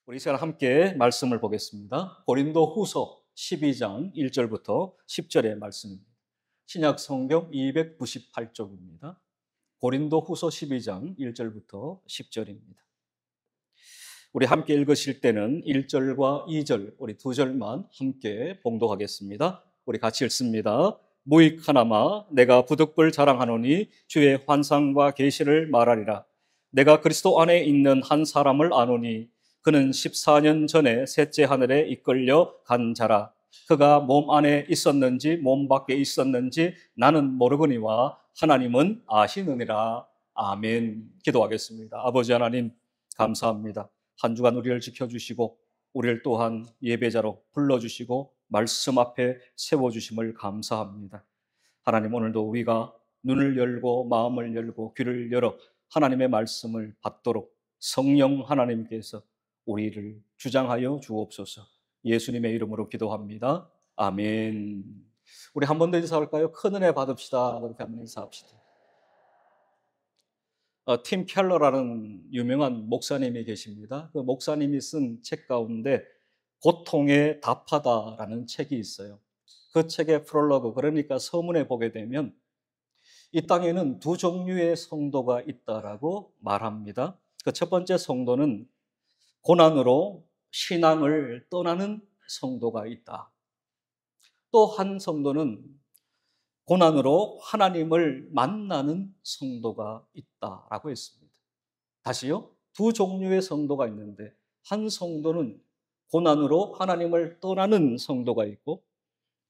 우리 이 시간 함께 말씀을 보겠습니다. 고린도 후서 12장 1절부터 10절의 말씀입니다. 신약 성경 298쪽입니다. 고린도 후서 12장 1절부터 10절입니다. 우리 함께 읽으실 때는 1절과 2절, 우리 두 절만 함께 봉독하겠습니다. 우리 같이 읽습니다. 무익하나마 내가 부득불 자랑하노니 주의 환상과 계시를 말하리라. 내가 그리스도 안에 있는 한 사람을 아노니 그는 14년 전에 셋째 하늘에 이끌려 간 자라. 그가 몸 안에 있었는지 몸 밖에 있었는지 나는 모르거니와 하나님은 아시느니라. 아멘. 기도하겠습니다. 아버지 하나님 감사합니다. 한 주간 우리를 지켜주시고 우리를 또한 예배자로 불러주시고 말씀 앞에 세워주심을 감사합니다. 하나님, 오늘도 우리가 눈을 열고 마음을 열고 귀를 열어 하나님의 말씀을 받도록 성령 하나님께서 우리를 주장하여 주옵소서. 예수님의 이름으로 기도합니다. 아멘. 우리 한 번 더 인사할까요? 큰 은혜 받읍시다. 그렇게 한번 인사합시다. 팀 켈러라는 유명한 목사님이 계십니다. 그 목사님이 쓴 책 가운데 고통에 답하다라는 책이 있어요. 그 책의 프롤로그, 그러니까 서문에 보게 되면 이 땅에는 두 종류의 성도가 있다라고 말합니다. 그 첫 번째 성도는 고난으로 신앙을 떠나는 성도가 있다. 또 한 성도는 고난으로 하나님을 만나는 성도가 있다라고 했습니다. 다시요. 두 종류의 성도가 있는데 한 성도는 고난으로 하나님을 떠나는 성도가 있고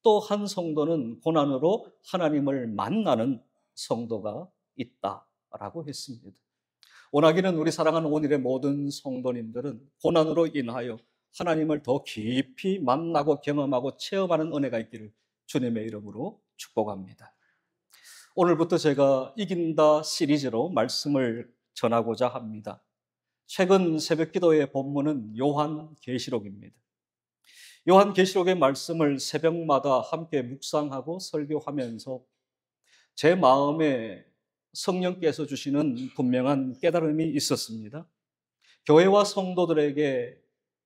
또 한 성도는 고난으로 하나님을 만나는 성도가 있다라고 했습니다. 원하기는 우리 사랑하는 오늘의 모든 성도님들은 고난으로 인하여 하나님을 더 깊이 만나고 경험하고 체험하는 은혜가 있기를 주님의 이름으로 축복합니다. 오늘부터 제가 이긴다 시리즈로 말씀을 전하고자 합니다. 최근 새벽기도의 본문은 요한계시록입니다. 요한계시록의 말씀을 새벽마다 함께 묵상하고 설교하면서 제 마음에 성령께서 주시는 분명한 깨달음이 있었습니다. 교회와 성도들에게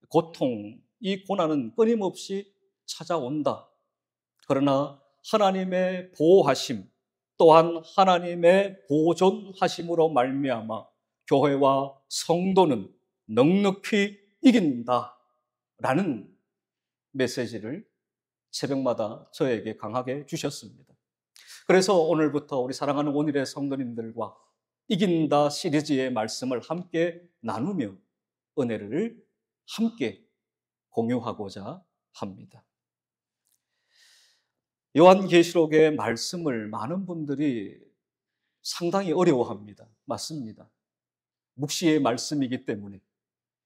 고통, 이 고난은 끊임없이 찾아온다. 그러나 하나님의 보호하심, 또한 하나님의 보존하심으로 말미암아 교회와 성도는 넉넉히 이긴다라는 메시지를 새벽마다 저에게 강하게 주셨습니다. 그래서 오늘부터 우리 사랑하는 오늘의 성도님들과 이긴다 시리즈의 말씀을 함께 나누며 은혜를 함께 공유하고자 합니다. 요한계시록의 말씀을 많은 분들이 상당히 어려워합니다. 맞습니다. 묵시의 말씀이기 때문에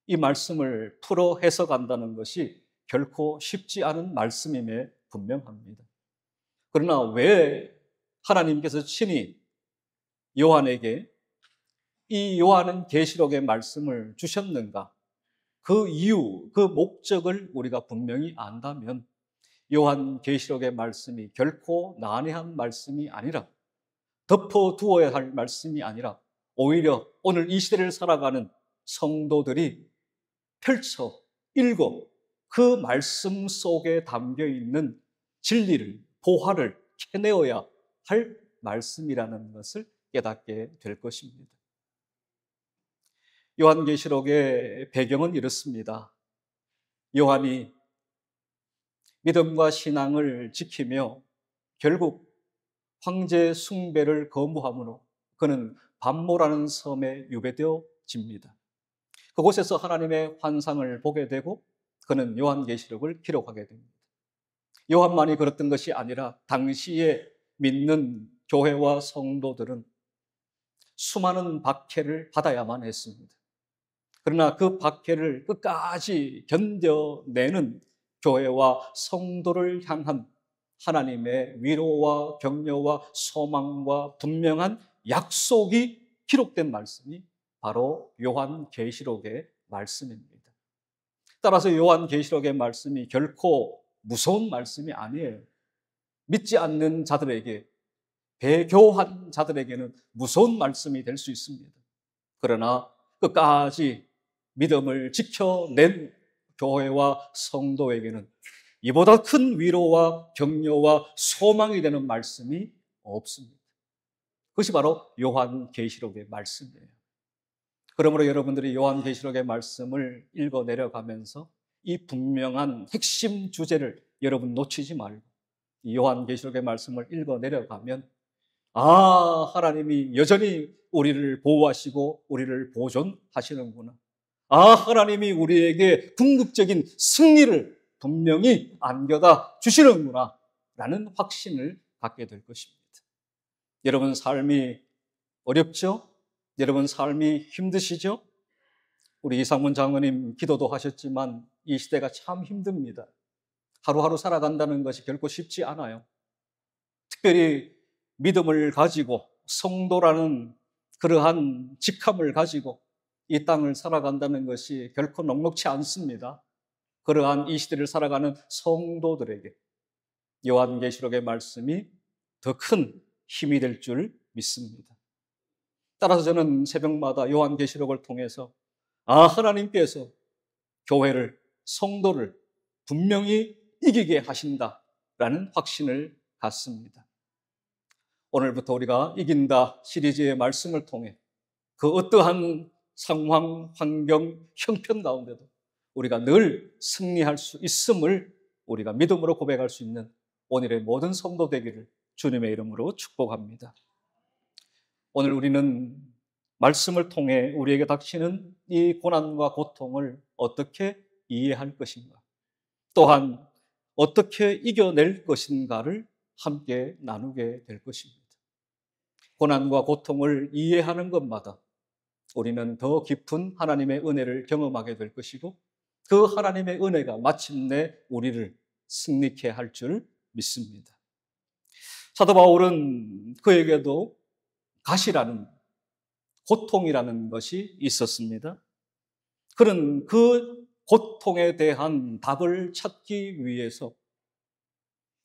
이 말씀을 풀어 해석한다는 것이 결코 쉽지 않은 말씀임에 분명합니다. 그러나 왜 하나님께서 친히 요한에게 이 요한은 계시록의 말씀을 주셨는가? 그 이유, 그 목적을 우리가 분명히 안다면 요한 계시록의 말씀이 결코 난해한 말씀이 아니라 덮어두어야 할 말씀이 아니라 오히려 오늘 이 시대를 살아가는 성도들이 펼쳐 읽어 그 말씀 속에 담겨있는 진리를, 보화를 캐내어야 할 말씀이라는 것을 깨닫게 될 것입니다. 요한계시록의 배경은 이렇습니다. 요한이 믿음과 신앙을 지키며 결국 황제 숭배를 거부함으로 그는 반모라는 섬에 유배되어집니다. 그곳에서 하나님의 환상을 보게 되고 그는 요한계시록을 기록하게 됩니다. 요한만이 그랬던 것이 아니라 당시에 믿는 교회와 성도들은 수많은 박해를 받아야만 했습니다. 그러나 그 박해를 끝까지 견뎌내는 교회와 성도를 향한 하나님의 위로와 격려와 소망과 분명한 약속이 기록된 말씀이 바로 요한계시록의 말씀입니다. 따라서 요한계시록의 말씀이 결코 무서운 말씀이 아니에요. 믿지 않는 자들에게, 배교한 자들에게는 무서운 말씀이 될 수 있습니다. 그러나 끝까지 믿음을 지켜낸 교회와 성도에게는 이보다 큰 위로와 격려와 소망이 되는 말씀이 없습니다. 그것이 바로 요한계시록의 말씀이에요. 그러므로 여러분들이 요한계시록의 말씀을 읽어 내려가면서 이 분명한 핵심 주제를 여러분 놓치지 말고 이 요한계시록의 말씀을 읽어 내려가면 하나님이 여전히 우리를 보호하시고 우리를 보존하시는구나. 하나님이 우리에게 궁극적인 승리를 분명히 안겨다 주시는구나 라는 확신을 갖게 될 것입니다. 여러분 삶이 어렵죠? 여러분 삶이 힘드시죠? 우리 이상문 장로님 기도도 하셨지만 이 시대가 참 힘듭니다. 하루하루 살아간다는 것이 결코 쉽지 않아요. 특별히 믿음을 가지고 성도라는 그러한 직함을 가지고 이 땅을 살아간다는 것이 결코 녹록치 않습니다. 그러한 이 시대를 살아가는 성도들에게 요한계시록의 말씀이 더 큰 힘이 될 줄 믿습니다. 따라서 저는 새벽마다 요한계시록을 통해서 하나님께서 교회를, 성도를 분명히 이기게 하신다라는 확신을 갖습니다. 오늘부터 우리가 이긴다 시리즈의 말씀을 통해 그 어떠한 상황, 환경, 형편 가운데도 우리가 늘 승리할 수 있음을 우리가 믿음으로 고백할 수 있는 오늘의 모든 성도 되기를 주님의 이름으로 축복합니다. 오늘 우리는 말씀을 통해 우리에게 닥치는 이 고난과 고통을 어떻게 이해할 것인가, 또한 어떻게 이겨낼 것인가를 함께 나누게 될 것입니다. 고난과 고통을 이해하는 것마다 우리는 더 깊은 하나님의 은혜를 경험하게 될 것이고 그 하나님의 은혜가 마침내 우리를 승리케 할 줄 믿습니다. 사도 바울은 그에게도 가시라는 고통이라는 것이 있었습니다. 그는 그 고통에 대한 답을 찾기 위해서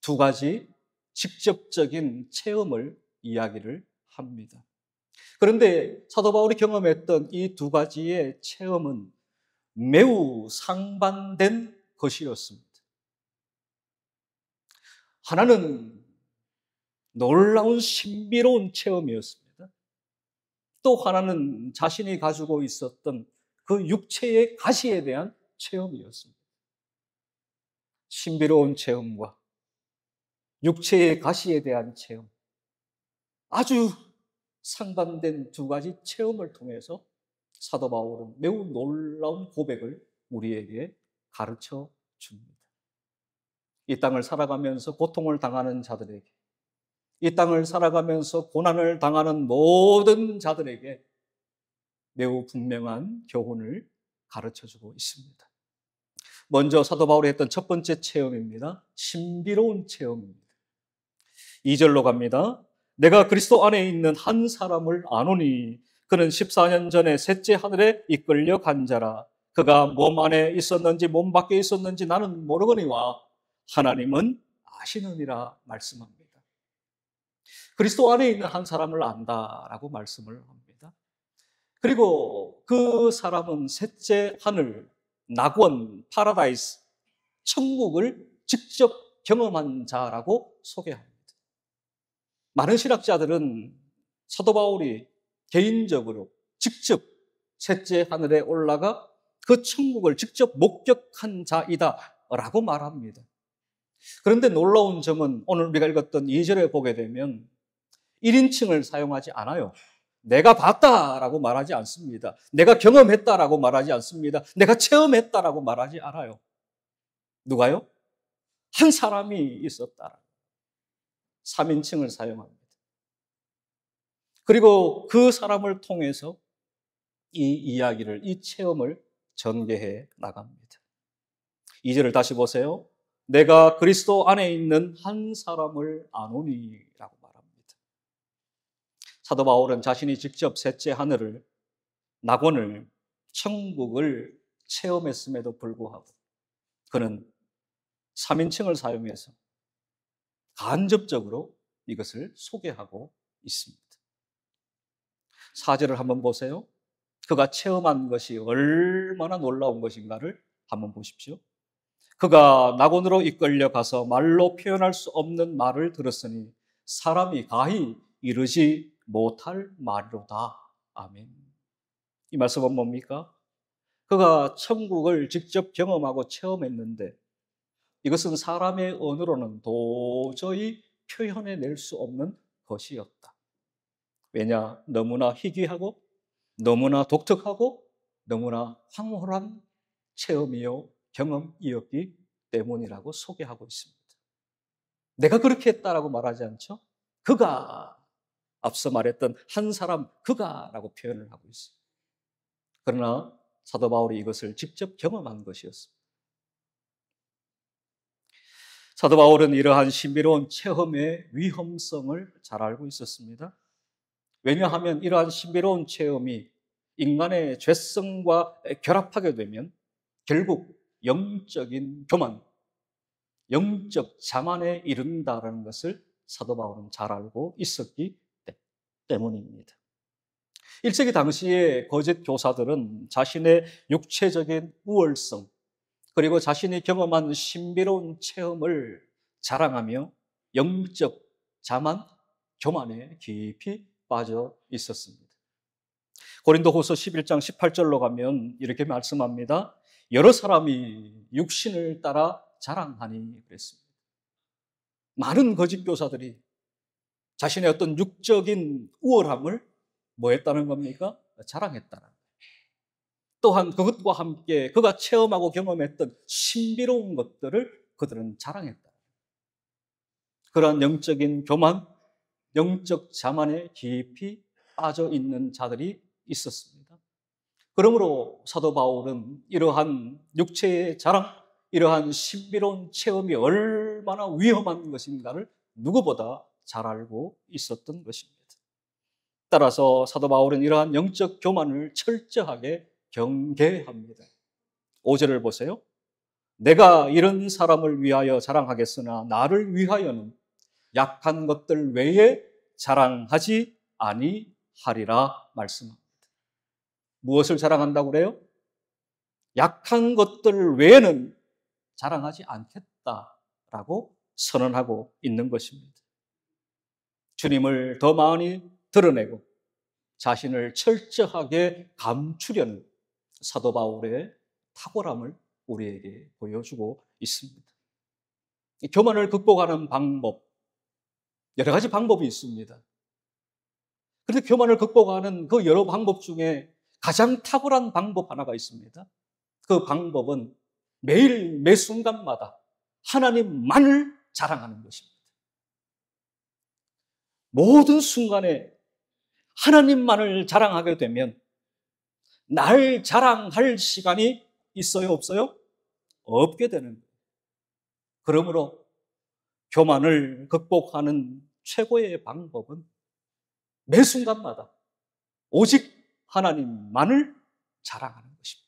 두 가지 직접적인 체험을 이야기를 합니다. 그런데 사도 바울이 경험했던 이 두 가지의 체험은 매우 상반된 것이었습니다. 하나는 놀라운 신비로운 체험이었습니다. 또 하나는 자신이 가지고 있었던 그 육체의 가시에 대한 체험이었습니다. 신비로운 체험과 육체의 가시에 대한 체험, 아주 상반된 두 가지 체험을 통해서 사도 바울은 매우 놀라운 고백을 우리에게 가르쳐 줍니다. 이 땅을 살아가면서 고통을 당하는 자들에게, 이 땅을 살아가면서 고난을 당하는 모든 자들에게 매우 분명한 교훈을 가르쳐주고 있습니다. 먼저 사도 바울이 했던 첫 번째 체험입니다. 신비로운 체험입니다. 2절로 갑니다. 내가 그리스도 안에 있는 한 사람을 아노니 그는 14년 전에 셋째 하늘에 이끌려 간 자라. 그가 몸 안에 있었는지 몸 밖에 있었는지 나는 모르거니와 하나님은 아시느니라 말씀합니다. 그리스도 안에 있는 한 사람을 안다라고 말씀을 합니다. 그리고 그 사람은 셋째 하늘, 낙원, 파라다이스, 천국을 직접 경험한 자라고 소개합니다. 많은 신학자들은 사도 바울이 개인적으로 직접 셋째 하늘에 올라가 그 천국을 직접 목격한 자이다라고 말합니다. 그런데 놀라운 점은 오늘 우리가 읽었던 2절에 보게 되면 1인칭을 사용하지 않아요. 내가 봤다라고 말하지 않습니다. 내가 경험했다라고 말하지 않습니다. 내가 체험했다라고 말하지 않아요. 누가요? 한 사람이 있었다. 3인칭을 사용합니다. 그리고 그 사람을 통해서 이 이야기를, 이 체험을 전개해 나갑니다. 2절을 다시 보세요. 내가 그리스도 안에 있는 한 사람을 아노니라고 말합니다. 사도 바울은 자신이 직접 셋째 하늘을, 낙원을, 천국을 체험했음에도 불구하고 그는 3인칭을 사용해서 간접적으로 이것을 소개하고 있습니다. 4절을 한번 보세요. 그가 체험한 것이 얼마나 놀라운 것인가를 한번 보십시오. 그가 낙원으로 이끌려 가서 말로 표현할 수 없는 말을 들었으니 사람이 가히 이르지 못할 말이로다. 아멘. 이 말씀은 뭡니까? 그가 천국을 직접 경험하고 체험했는데 이것은 사람의 언어로는 도저히 표현해낼 수 없는 것이었다. 왜냐? 너무나 희귀하고 너무나 독특하고 너무나 황홀한 체험이요 경험이었기 때문이라고 소개하고 있습니다. 내가 그렇게 했다라고 말하지 않죠? 그가, 앞서 말했던 한 사람 그가라고 표현을 하고 있습니다. 그러나 사도 바울이 이것을 직접 경험한 것이었습니다. 사도 바울은 이러한 신비로운 체험의 위험성을 잘 알고 있었습니다. 왜냐하면 이러한 신비로운 체험이 인간의 죄성과 결합하게 되면 결국 영적인 교만, 영적 자만에 이른다는 것을 사도 바울은 잘 알고 있었기 때문입니다. 1세기 당시의 거짓 교사들은 자신의 육체적인 우월성, 그리고 자신이 경험한 신비로운 체험을 자랑하며 영적 자만, 교만에 깊이 빠져 있었습니다. 고린도후서 11장 18절로 가면 이렇게 말씀합니다. 여러 사람이 육신을 따라 자랑하니 그랬습니다. 많은 거짓 교사들이 자신의 어떤 육적인 우월함을 뭐 했다는 겁니까? 자랑했다는 거예요. 또한 그것과 함께 그가 체험하고 경험했던 신비로운 것들을 그들은 자랑했다. 그러한 영적인 교만, 영적 자만에 깊이 빠져 있는 자들이 있었습니다. 그러므로 사도 바울은 이러한 육체의 자랑, 이러한 신비로운 체험이 얼마나 위험한 것인가를 누구보다 잘 알고 있었던 것입니다. 따라서 사도 바울은 이러한 영적 교만을 철저하게 경계합니다. 5절을 보세요. 내가 이런 사람을 위하여 자랑하겠으나 나를 위하여는 약한 것들 외에 자랑하지 아니하리라 말씀합니다. 무엇을 자랑한다고 그래요? 약한 것들 외에는 자랑하지 않겠다라고 선언하고 있는 것입니다. 주님을 더 많이 드러내고 자신을 철저하게 감추려는 사도 바울의 탁월함을 우리에게 보여주고 있습니다. 교만을 극복하는 방법, 여러 가지 방법이 있습니다. 그런데 교만을 극복하는 그 여러 방법 중에 가장 탁월한 방법 하나가 있습니다. 그 방법은 매일 매 순간마다 하나님만을 자랑하는 것입니다. 모든 순간에 하나님만을 자랑하게 되면 날 자랑할 시간이 있어요, 없어요? 없게 되는 거예요. 그러므로 교만을 극복하는 최고의 방법은 매 순간마다 오직 하나님만을 자랑하는 것입니다.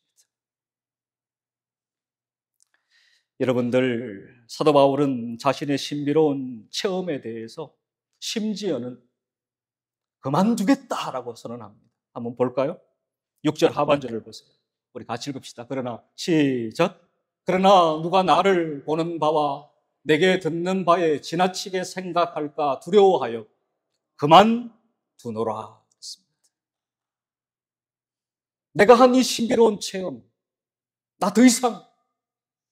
여러분들, 사도 바울은 자신의 신비로운 체험에 대해서 심지어는 그만두겠다라고 선언합니다. 한번 볼까요? 6절 하반절을 보세요. 우리 같이 읽읍시다. 그러나 시작. 그러나 누가 나를 보는 바와 내게 듣는 바에 지나치게 생각할까 두려워하여 그만두노라 했습니다. 내가 한 이 신비로운 체험, 나 더 이상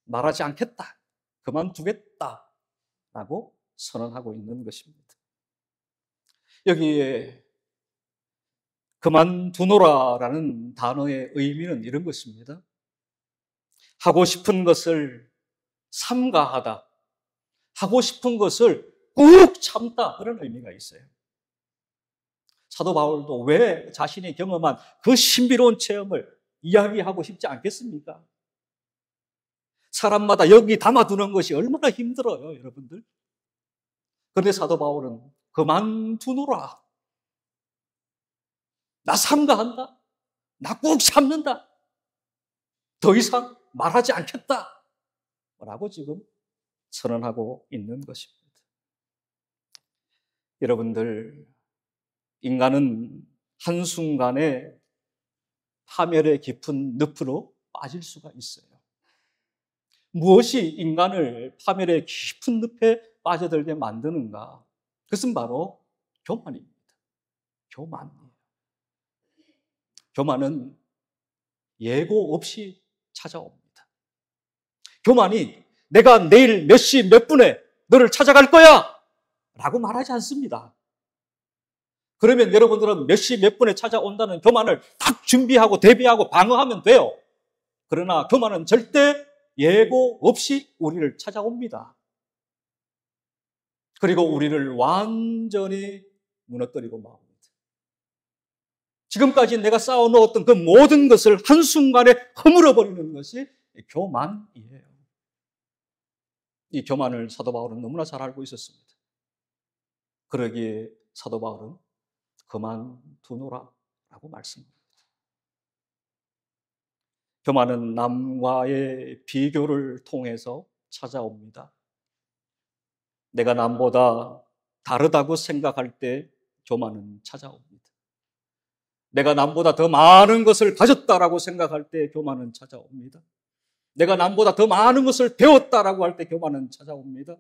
말하지 않겠다, 그만두겠다라고 선언하고 있는 것입니다. 여기에 그만두노라라는 단어의 의미는 이런 것입니다. 하고 싶은 것을 삼가하다, 하고 싶은 것을 꾹 참다, 그런 의미가 있어요. 사도 바울도 왜 자신이 경험한 그 신비로운 체험을 이야기하고 싶지 않겠습니까? 사람마다 여기 담아두는 것이 얼마나 힘들어요, 여러분들. 그런데 사도 바울은 그만두노라, 나 삼가한다, 나 꾹 참는다, 더 이상 말하지 않겠다 라고 지금 선언하고 있는 것입니다. 여러분들, 인간은 한순간에 파멸의 깊은 늪으로 빠질 수가 있어요. 무엇이 인간을 파멸의 깊은 늪에 빠져들게 만드는가? 그것은 바로 교만입니다. 교만이에요. 교만은 예고 없이 찾아옵니다. 교만이 내가 내일 몇 시 몇 분에 너를 찾아갈 거야! 라고 말하지 않습니다. 그러면 여러분들은 몇 시 몇 분에 찾아온다는 교만을 딱 준비하고 대비하고 방어하면 돼요. 그러나 교만은 절대 예고 없이 우리를 찾아옵니다. 그리고 우리를 완전히 무너뜨리고 맙니다. 지금까지 내가 쌓아놓았던 그 모든 것을 한순간에 허물어버리는 것이 교만이에요. 이 교만을 사도 바울은 너무나 잘 알고 있었습니다. 그러기에 사도 바울은 그만두노라 라고 말씀합니다. 교만은 남과의 비교를 통해서 찾아옵니다. 내가 남보다 다르다고 생각할 때 교만은 찾아옵니다. 내가 남보다 더 많은 것을 가졌다라고 생각할 때 교만은 찾아옵니다. 내가 남보다 더 많은 것을 배웠다라고 할 때 교만은 찾아옵니다.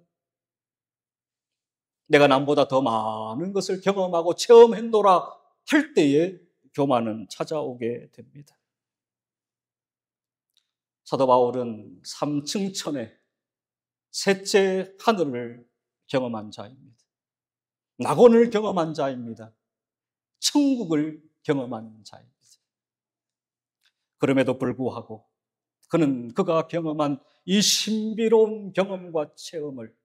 내가 남보다 더 많은 것을 경험하고 체험했노라 할 때에 교만은 찾아오게 됩니다. 사도 바울은 3층 천에 셋째 하늘을 경험한 자입니다. 낙원을 경험한 자입니다. 천국을 경험한 자입니다. 그럼에도 불구하고 그는 그가 경험한 이 신비로운 경험과 체험을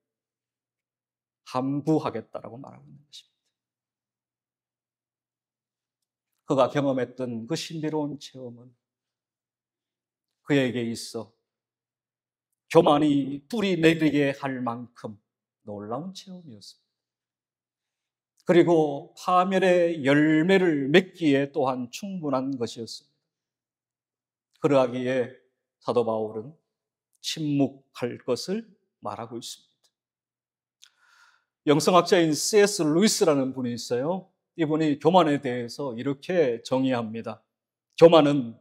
함구하겠다라고 말하고 있는 것입니다. 그가 경험했던 그 신비로운 체험은 그에게 있어 교만이 뿌리 내리게 할 만큼 놀라운 체험이었습니다. 그리고 파멸의 열매를 맺기에 또한 충분한 것이었습니다. 그러하기에 사도 바울은 침묵할 것을 말하고 있습니다. 영성학자인 C.S. 루이스라는 분이 있어요. 이분이 교만에 대해서 이렇게 정의합니다. 교만은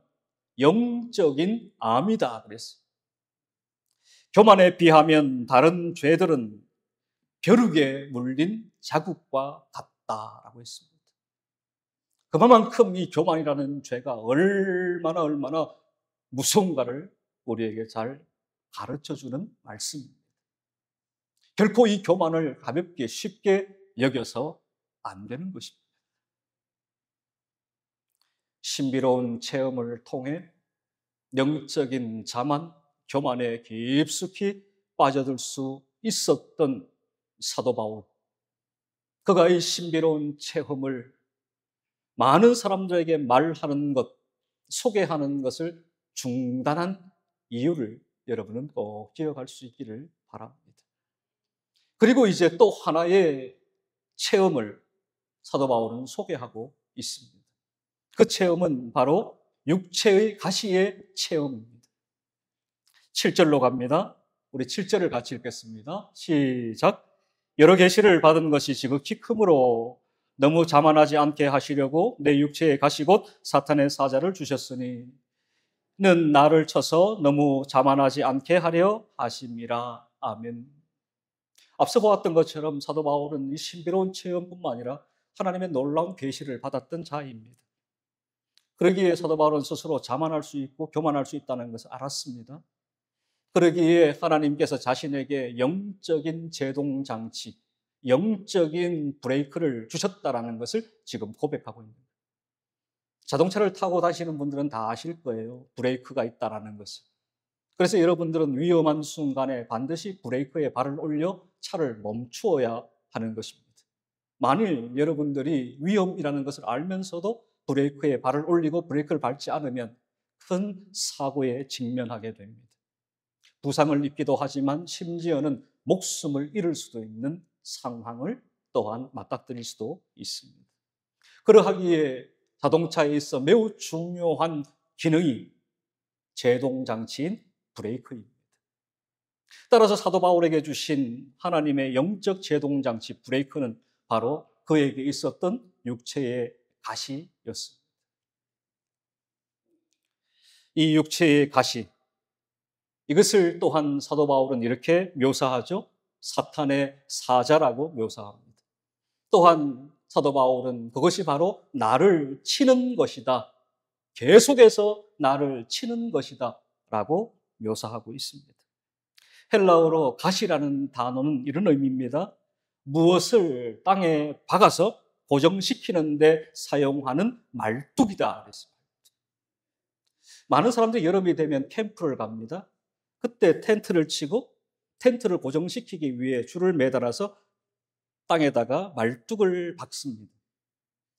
영적인 암이다 그랬어요. 교만에 비하면 다른 죄들은 벼룩에 물린 자국과 같다라고 했습니다. 그만큼 이 교만이라는 죄가 얼마나 무서운가를 우리에게 잘 가르쳐주는 말씀입니다. 결코 이 교만을 가볍게 쉽게 여겨서 안 되는 것입니다. 신비로운 체험을 통해 영적인 자만, 교만에 깊숙이 빠져들 수 있었던 사도 바울. 그가 이 신비로운 체험을 많은 사람들에게 말하는 것, 소개하는 것을 중단한 이유를 여러분은 꼭 기억할 수 있기를 바랍니다. 그리고 이제 또 하나의 체험을 사도 바울은 소개하고 있습니다. 그 체험은 바로 육체의 가시의 체험입니다. 7절로 갑니다. 우리 7절을 같이 읽겠습니다. 시작. 여러 계시를 받은 것이 지극히 크므로 너무 자만하지 않게 하시려고 내 육체에 가시 곧 사탄의 사자를 주셨으니 는 나를 쳐서 너무 자만하지 않게 하려 하심이라. 아멘. 앞서 보았던 것처럼 사도 바울은 이 신비로운 체험뿐만 아니라 하나님의 놀라운 계시를 받았던 자입니다. 그러기에 사도 바울은 스스로 자만할 수 있고 교만할 수 있다는 것을 알았습니다. 그러기에 하나님께서 자신에게 영적인 제동장치, 영적인 브레이크를 주셨다는 것을 지금 고백하고 있는 거예요. 자동차를 타고 다니시는 분들은 다 아실 거예요. 브레이크가 있다는 것을. 그래서 여러분들은 위험한 순간에 반드시 브레이크에 발을 올려 차를 멈추어야 하는 것입니다. 만일 여러분들이 위험이라는 것을 알면서도 브레이크에 발을 올리고 브레이크를 밟지 않으면 큰 사고에 직면하게 됩니다. 부상을 입기도 하지만 심지어는 목숨을 잃을 수도 있는 상황을 또한 맞닥뜨릴 수도 있습니다. 그러하기에 자동차에 있어 매우 중요한 기능이 제동장치인 브레이크입니다. 따라서 사도 바울에게 주신 하나님의 영적 제동장치 브레이크는 바로 그에게 있었던 육체의 가시였습니다. 이 육체의 가시, 이것을 또한 사도 바울은 이렇게 묘사하죠. 사탄의 사자라고 묘사합니다. 또한 사도 바울은 그것이 바로 나를 치는 것이다, 계속해서 나를 치는 것이다 라고 묘사하고 있습니다. 헬라어로 가시라는 단어는 이런 의미입니다. 무엇을 땅에 박아서 고정시키는 데 사용하는 말뚝이다 그랬습니다. 많은 사람들이 여름이 되면 캠프를 갑니다. 그때 텐트를 치고 텐트를 고정시키기 위해 줄을 매달아서 땅에다가 말뚝을 박습니다.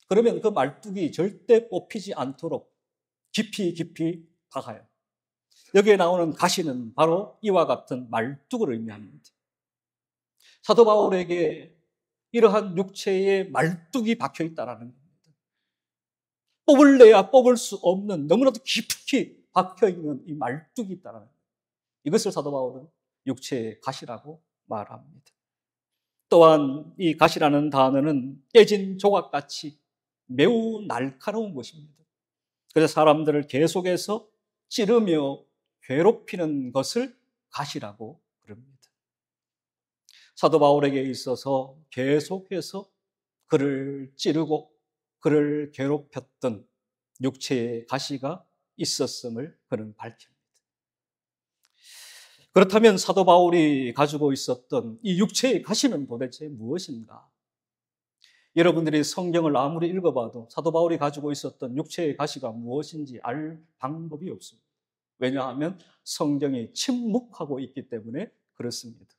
그러면 그 말뚝이 절대 뽑히지 않도록 깊이 박아요. 여기에 나오는 가시는 바로 이와 같은 말뚝을 의미합니다. 사도 바울에게 이러한 육체의 말뚝이 박혀 있다는 겁니다. 뽑을래야 뽑을 수 없는 너무나도 깊이 박혀 있는 이 말뚝이 있다는 겁니다. 이것을 사도 바울은 육체의 가시라고 말합니다. 또한 이 가시라는 단어는 깨진 조각같이 매우 날카로운 것입니다. 그래서 사람들을 계속해서 찌르며 괴롭히는 것을 가시라고 그럽니다. 사도 바울에게 있어서 계속해서 그를 찌르고 그를 괴롭혔던 육체의 가시가 있었음을 그는 밝힙니다. 그렇다면 사도 바울이 가지고 있었던 이 육체의 가시는 도대체 무엇인가? 여러분들이 성경을 아무리 읽어봐도 사도 바울이 가지고 있었던 육체의 가시가 무엇인지 알 방법이 없습니다. 왜냐하면 성경이 침묵하고 있기 때문에 그렇습니다.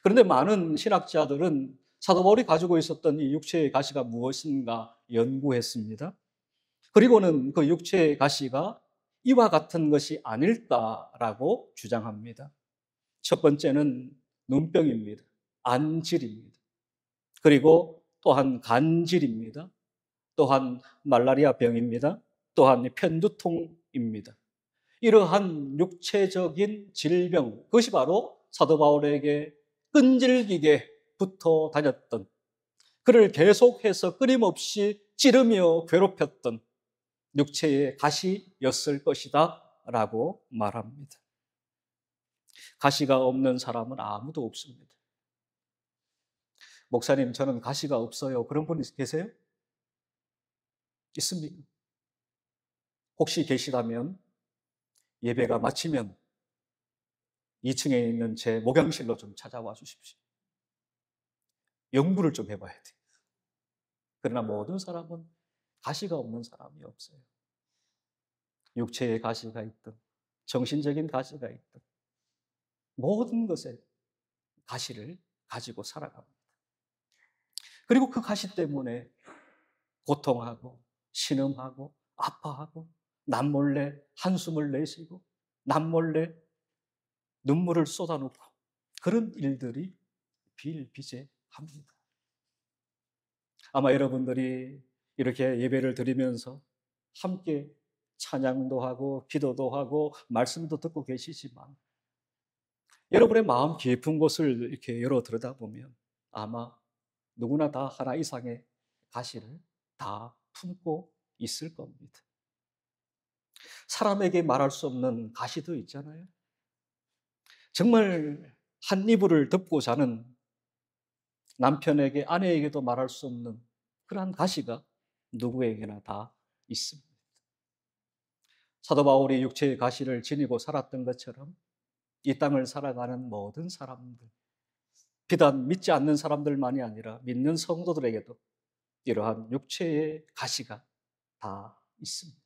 그런데 많은 신학자들은 사도 바울이 가지고 있었던 이 육체의 가시가 무엇인가 연구했습니다. 그리고는 그 육체의 가시가 이와 같은 것이 아닐까라고 주장합니다. 첫 번째는 눈병입니다. 안질입니다. 그리고 또한 간질입니다. 또한 말라리아 병입니다. 또한 편두통입니다. 이러한 육체적인 질병, 그것이 바로 사도 바울에게 끈질기게 붙어 다녔던, 그를 계속해서 끊임없이 찌르며 괴롭혔던 육체의 가시였을 것이다 라고 말합니다. 가시가 없는 사람은 아무도 없습니다. 목사님, 저는 가시가 없어요. 그런 분이 계세요? 있습니까? 혹시 계시다면 예배가 마치면 2층에 있는 제 목양실로 좀 찾아와 주십시오. 연구를 좀 해봐야 돼요. 그러나 모든 사람은 가시가 없는 사람이 없어요. 육체의 가시가 있든 정신적인 가시가 있든 모든 것에 가시를 가지고 살아갑니다. 그리고 그 가시 때문에 고통하고 신음하고 아파하고 남몰래 한숨을 내쉬고 남몰래 눈물을 쏟아놓고 그런 일들이 비일비재합니다. 아마 여러분들이 이렇게 예배를 드리면서 함께 찬양도 하고 기도도 하고 말씀도 듣고 계시지만 여러분의 마음 깊은 곳을 이렇게 열어 들여다보면 아마 누구나 다 하나 이상의 가시를 다 품고 있을 겁니다. 사람에게 말할 수 없는 가시도 있잖아요. 정말 한 이불을 덮고 자는 남편에게, 아내에게도 말할 수 없는 그러한 가시가 누구에게나 다 있습니다. 사도 바울이 육체의 가시를 지니고 살았던 것처럼 이 땅을 살아가는 모든 사람들, 비단 믿지 않는 사람들만이 아니라 믿는 성도들에게도 이러한 육체의 가시가 다 있습니다.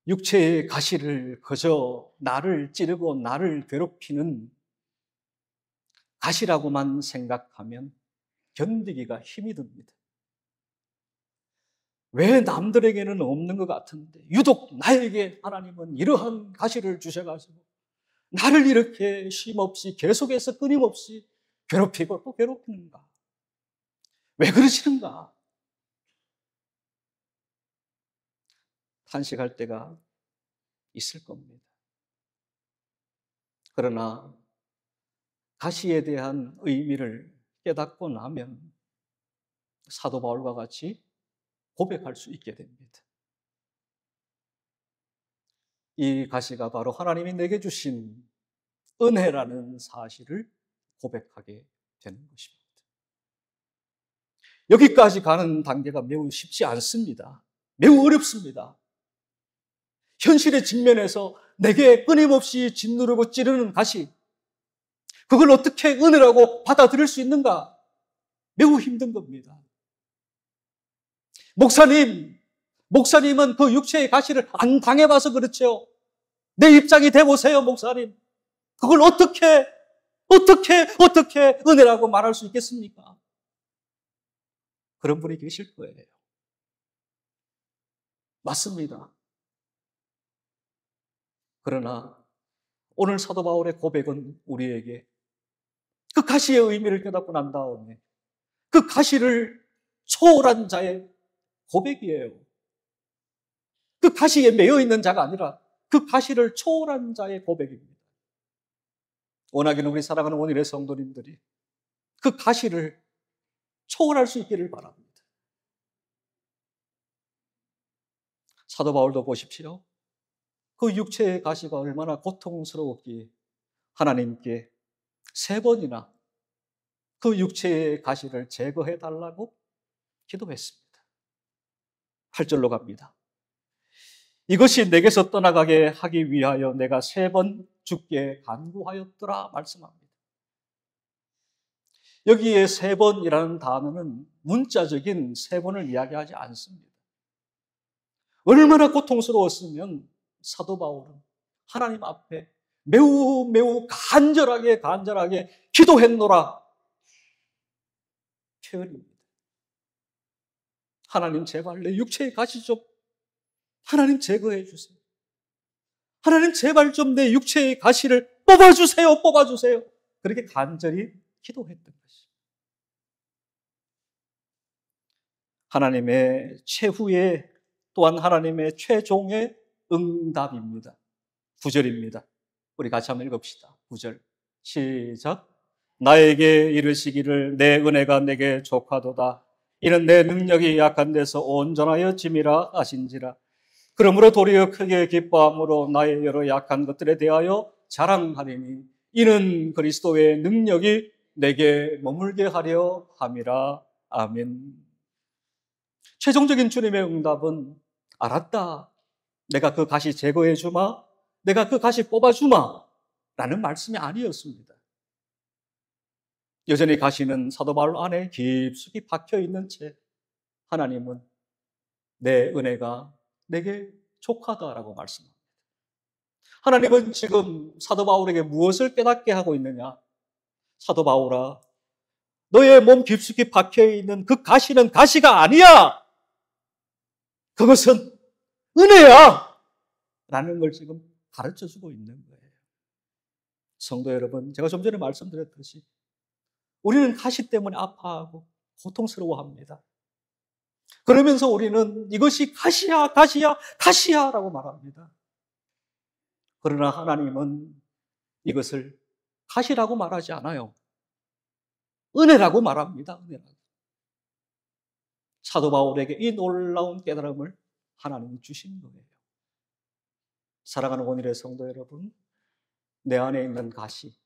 육체의 가시를 그저 나를 찌르고 나를 괴롭히는 가시라고만 생각하면 견디기가 힘이 듭니다. 왜 남들에게는 없는 것 같은데 유독 나에게 하나님은 이러한 가시를 주셔가지고 나를 이렇게 쉼없이 계속해서 끊임없이 괴롭히고 또 괴롭히는가? 왜 그러시는가? 탄식할 때가 있을 겁니다. 그러나 가시에 대한 의미를 깨닫고 나면 사도 바울과 같이 고백할 수 있게 됩니다. 이 가시가 바로 하나님이 내게 주신 은혜라는 사실을 고백하게 되는 것입니다. 여기까지 가는 단계가 매우 쉽지 않습니다. 매우 어렵습니다. 현실의 직면에서 내게 끊임없이 짓누르고 찌르는 가시, 그걸 어떻게 은혜라고 받아들일 수 있는가? 매우 힘든 겁니다. 목사님은 그 육체의 가시를 안 당해봐서 그렇죠. 내 입장이 돼보세요, 목사님. 그걸 어떻게 은혜라고 말할 수 있겠습니까? 그런 분이 계실 거예요. 맞습니다. 그러나 오늘 사도 바울의 고백은 우리에게 그 가시의 의미를 깨닫고 난 다음에 그 가시를 초월한 자의 고백이에요. 그 가시에 매여 있는 자가 아니라 그 가시를 초월한 자의 고백입니다. 원하기는 우리 사랑하는 원일의 성도님들이 그 가시를 초월할 수 있기를 바랍니다. 사도 바울도 보십시오. 그 육체의 가시가 얼마나 고통스러웠기에 하나님께 3번이나 그 육체의 가시를 제거해달라고 기도했습니다. 8절로 갑니다. 이것이 내게서 떠나가게 하기 위하여 내가 3번 주께 간구하였더라 말씀합니다. 여기에 3번이라는 단어는 문자적인 3번을 이야기하지 않습니다. 얼마나 고통스러웠으면 사도 바울은 하나님 앞에 매우 간절하게 기도했노라 표현입니다. 하나님 제발 내 육체의 가시 좀 하나님 제거해 주세요. 하나님 제발 좀 내 육체의 가시를 뽑아주세요. 그렇게 간절히 기도했던 것입니다. 하나님의 최후의 또한 하나님의 최종의 응답입니다. 9절입니다. 우리 같이 한번 읽읍시다. 9절 시작. 나에게 이르시기를 내 은혜가 내게 족하도다. 이는 내 능력이 약한 데서 온전하여 짐이라 하신지라. 그러므로 도리어 크게 기뻐함으로 나의 여러 약한 것들에 대하여 자랑하리니 이는 그리스도의 능력이 내게 머물게 하려 함이라. 아멘. 최종적인 주님의 응답은 알았다. 내가 그 가시 제거해 주마. 내가 그 가시 뽑아 주마. 라는 말씀이 아니었습니다. 여전히 가시는 사도 바울 안에 깊숙이 박혀 있는 채 하나님은 내 은혜가 내게 족하다라고 말씀합니다. 하나님은 지금 사도 바울에게 무엇을 깨닫게 하고 있느냐? 사도 바울아, 너의 몸 깊숙이 박혀 있는 그 가시는 가시가 아니야. 그것은 은혜야. 라는 걸 지금 가르쳐주고 있는 거예요. 성도 여러분, 제가 좀 전에 말씀드렸듯이 우리는 가시 때문에 아파하고 고통스러워합니다. 그러면서 우리는 이것이 가시야 라고 말합니다. 그러나 하나님은 이것을 가시라고 말하지 않아요. 은혜라고 말합니다. 은혜라고. 사도 바울에게 이 놀라운 깨달음을 하나님이 주신 거예요. 사랑하는 원일의 성도 여러분, 내 안에 있는 가시,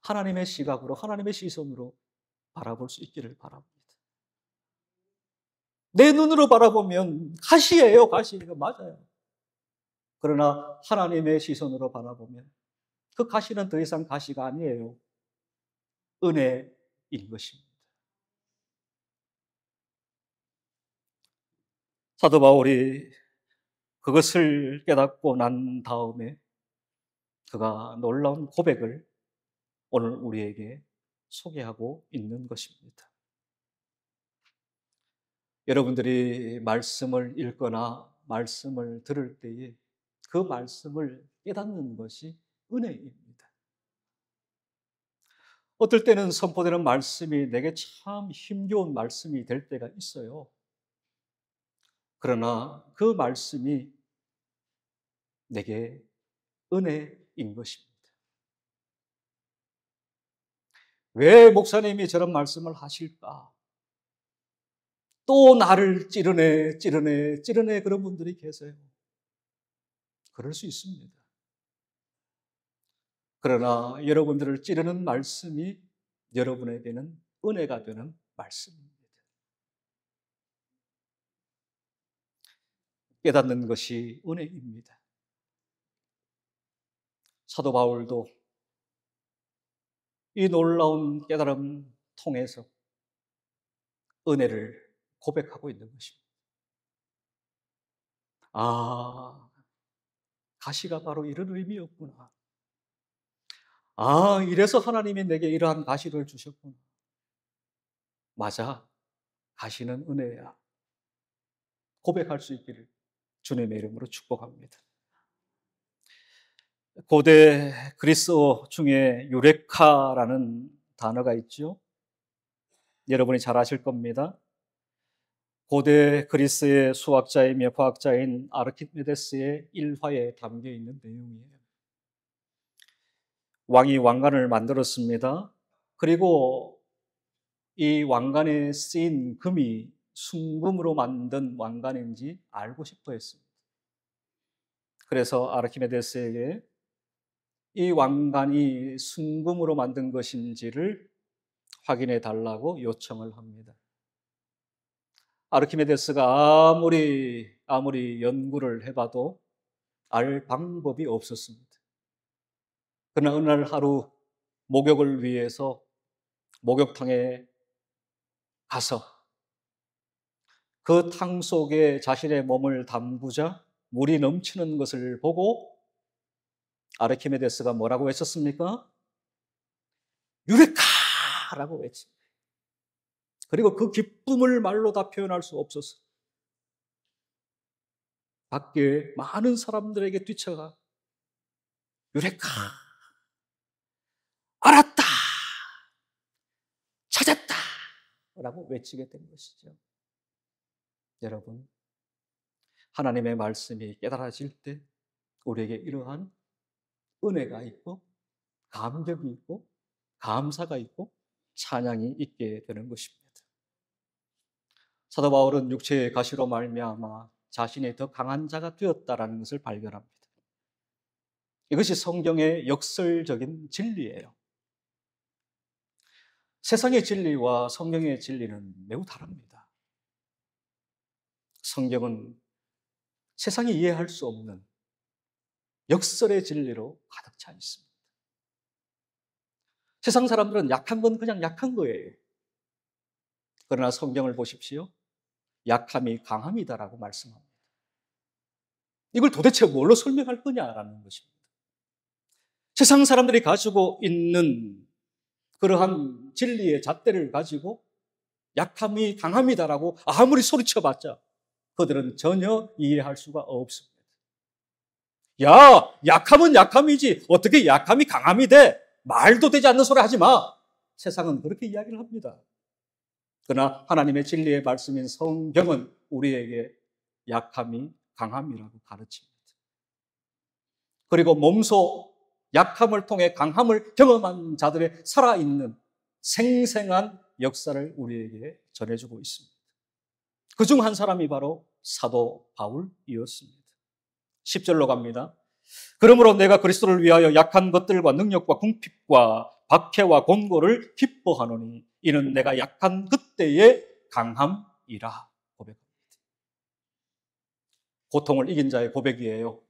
하나님의 시각으로, 하나님의 시선으로 바라볼 수 있기를 바랍니다. 내 눈으로 바라보면 가시예요, 맞아요. 그러나 하나님의 시선으로 바라보면 그 가시는 더 이상 가시가 아니에요. 은혜인 것입니다. 사도 바울이 그것을 깨닫고 난 다음에 그가 놀라운 고백을 오늘 우리에게 소개하고 있는 것입니다. 여러분들이 말씀을 읽거나 말씀을 들을 때에 그 말씀을 깨닫는 것이 은혜입니다. 어떨 때는 선포되는 말씀이 내게 참 힘겨운 말씀이 될 때가 있어요. 그러나 그 말씀이 내게 은혜인 것입니다. 왜 목사님이 저런 말씀을 하실까? 또 나를 찌르네 그런 분들이 계세요. 그럴 수 있습니다. 그러나 여러분들을 찌르는 말씀이 여러분에게는 은혜가 되는 말씀입니다. 깨닫는 것이 은혜입니다. 사도 바울도 이 놀라운 깨달음 통해서 은혜를 고백하고 있는 것입니다. 아, 가시가 바로 이런 의미였구나. 아, 이래서 하나님이 내게 이러한 가시를 주셨구나. 맞아, 가시는 은혜야. 고백할 수 있기를 주님의 이름으로 축복합니다. 고대 그리스어 중에 유레카라는 단어가 있죠. 여러분이 잘 아실 겁니다. 고대 그리스의 수학자이며 과학자인 아르키메데스의 일화에 담겨 있는 내용이에요. 왕이 왕관을 만들었습니다. 그리고 이 왕관에 쓰인 금이 순금으로 만든 왕관인지 알고 싶어 했습니다. 그래서 아르키메데스에게 이 왕관이 순금으로 만든 것인지를 확인해 달라고 요청을 합니다. 아르키메데스가 아무리 연구를 해봐도 알 방법이 없었습니다. 그러나 어느 날 하루 목욕을 위해서 목욕탕에 가서 그 탕 속에 자신의 몸을 담그자 물이 넘치는 것을 보고 아르키메데스가 뭐라고 외쳤습니까? 유레카라고 외칩니다. 그리고 그 기쁨을 말로 다 표현할 수 없어서 밖에 많은 사람들에게 뛰쳐가 유레카, 알았다, 찾았다 라고 외치게 된 것이죠. 여러분, 하나님의 말씀이 깨달아질 때 우리에게 이러한 은혜가 있고 감격이 있고 감사가 있고 찬양이 있게 되는 것입니다. 사도 바울은 육체의 가시로 말미암아 자신이 더 강한 자가 되었다라는 것을 발견합니다. 이것이 성경의 역설적인 진리예요. 세상의 진리와 성경의 진리는 매우 다릅니다. 성경은 세상이 이해할 수 없는 역설의 진리로 가득 차 있습니다. 세상 사람들은 약한 건 그냥 약한 거예요. 그러나 성경을 보십시오. 약함이 강함이다라고 말씀합니다. 이걸 도대체 뭘로 설명할 거냐라는 것입니다. 세상 사람들이 가지고 있는 그러한 진리의 잣대를 가지고 약함이 강함이다라고 아무리 소리쳐봤자 그들은 전혀 이해할 수가 없습니다. 야, 약함은 약함이지 어떻게 약함이 강함이 돼? 말도 되지 않는 소리 하지 마. 세상은 그렇게 이야기를 합니다. 그러나 하나님의 진리의 말씀인 성경은 우리에게 약함이 강함이라고 가르칩니다. 그리고 몸소 약함을 통해 강함을 경험한 자들의 살아있는 생생한 역사를 우리에게 전해주고 있습니다. 그중 한 사람이 바로 사도 바울이었습니다. 10절로 갑니다. 그러므로 내가 그리스도를 위하여 약한 것들과 능력과 궁핍과 박해와 곤고를 기뻐하노니 이는 내가 약한 그때의 강함이라 고백합니다. 고통을 이긴 자의 고백이에요.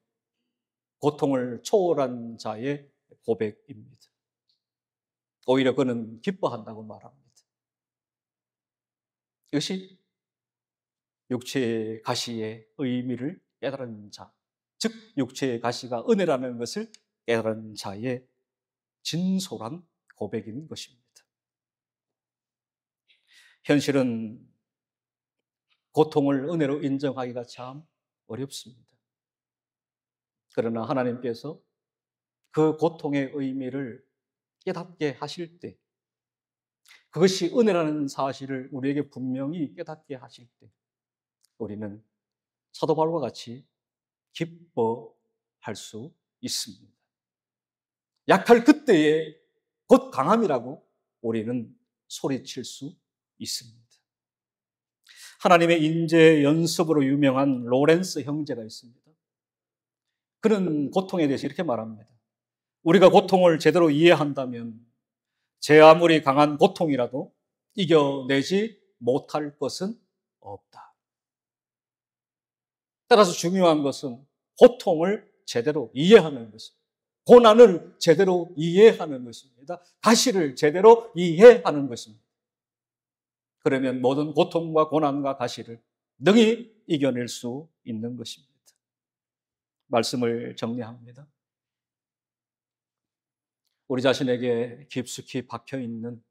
고통을 초월한 자의 고백입니다. 오히려 그는 기뻐한다고 말합니다. 이것이 육체의 가시의 의미를 깨달은 자, 즉 육체의 가시가 은혜라는 것을 깨달은 자의 진솔한 고백인 것입니다. 현실은 고통을 은혜로 인정하기가 참 어렵습니다. 그러나 하나님께서 그 고통의 의미를 깨닫게 하실 때, 그것이 은혜라는 사실을 우리에게 분명히 깨닫게 하실 때 우리는 사도 바울과 같이 기뻐할 수 있습니다. 약할 그때에 곧 강함이라고 우리는 소리칠 수 있습니다. 하나님의 인재 연습으로 유명한 로렌스 형제가 있습니다. 그런 고통에 대해서 이렇게 말합니다. 우리가 고통을 제대로 이해한다면 제 아무리 강한 고통이라도 이겨내지 못할 것은 없다. 따라서 중요한 것은 고통을 제대로 이해하는 것입니다. 고난을 제대로 이해하는 것입니다. 가시를 제대로 이해하는 것입니다. 그러면 모든 고통과 고난과 가시를 능히 이겨낼 수 있는 것입니다. 말씀을 정리합니다. 우리 자신에게 깊숙이 박혀있는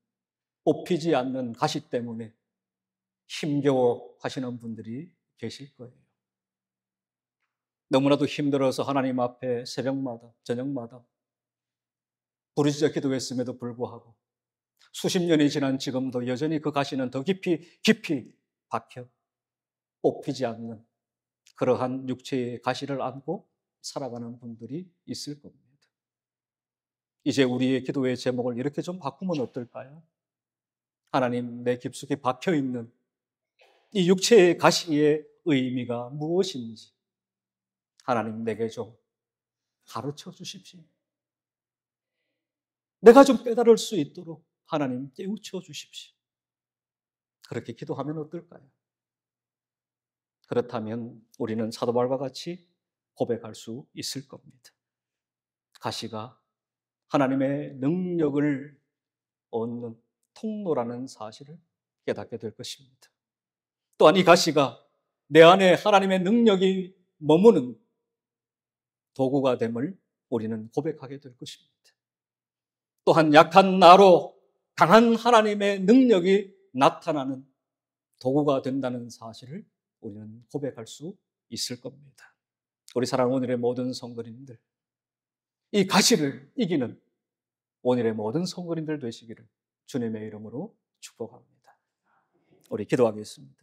뽑히지 않는 가시 때문에 힘겨워 하시는 분들이 계실 거예요. 너무나도 힘들어서 하나님 앞에 새벽마다 저녁마다 부르짖어 기도했음에도 불구하고 수십 년이 지난 지금도 여전히 그 가시는 더 깊이 박혀 뽑히지 않는 그러한 육체의 가시를 안고 살아가는 분들이 있을 겁니다. 이제 우리의 기도의 제목을 이렇게 좀 바꾸면 어떨까요? 하나님, 내 깊숙이 박혀있는 이 육체의 가시의 의미가 무엇인지 하나님 내게 좀 가르쳐 주십시오. 내가 좀 깨달을 수 있도록 하나님 깨우쳐 주십시오. 그렇게 기도하면 어떨까요? 그렇다면 우리는 사도 바울과 같이 고백할 수 있을 겁니다. 가시가 하나님의 능력을 얻는 통로라는 사실을 깨닫게 될 것입니다. 또한 이 가시가 내 안에 하나님의 능력이 머무는 도구가 됨을 우리는 고백하게 될 것입니다. 또한 약한 나로 강한 하나님의 능력이 나타나는 도구가 된다는 사실을 우리는 고백할 수 있을 겁니다. 우리 사랑하는 오늘의 모든 성도님들, 이 가시를 이기는 오늘의 모든 성도님들 되시기를 주님의 이름으로 축복합니다. 우리 기도하겠습니다.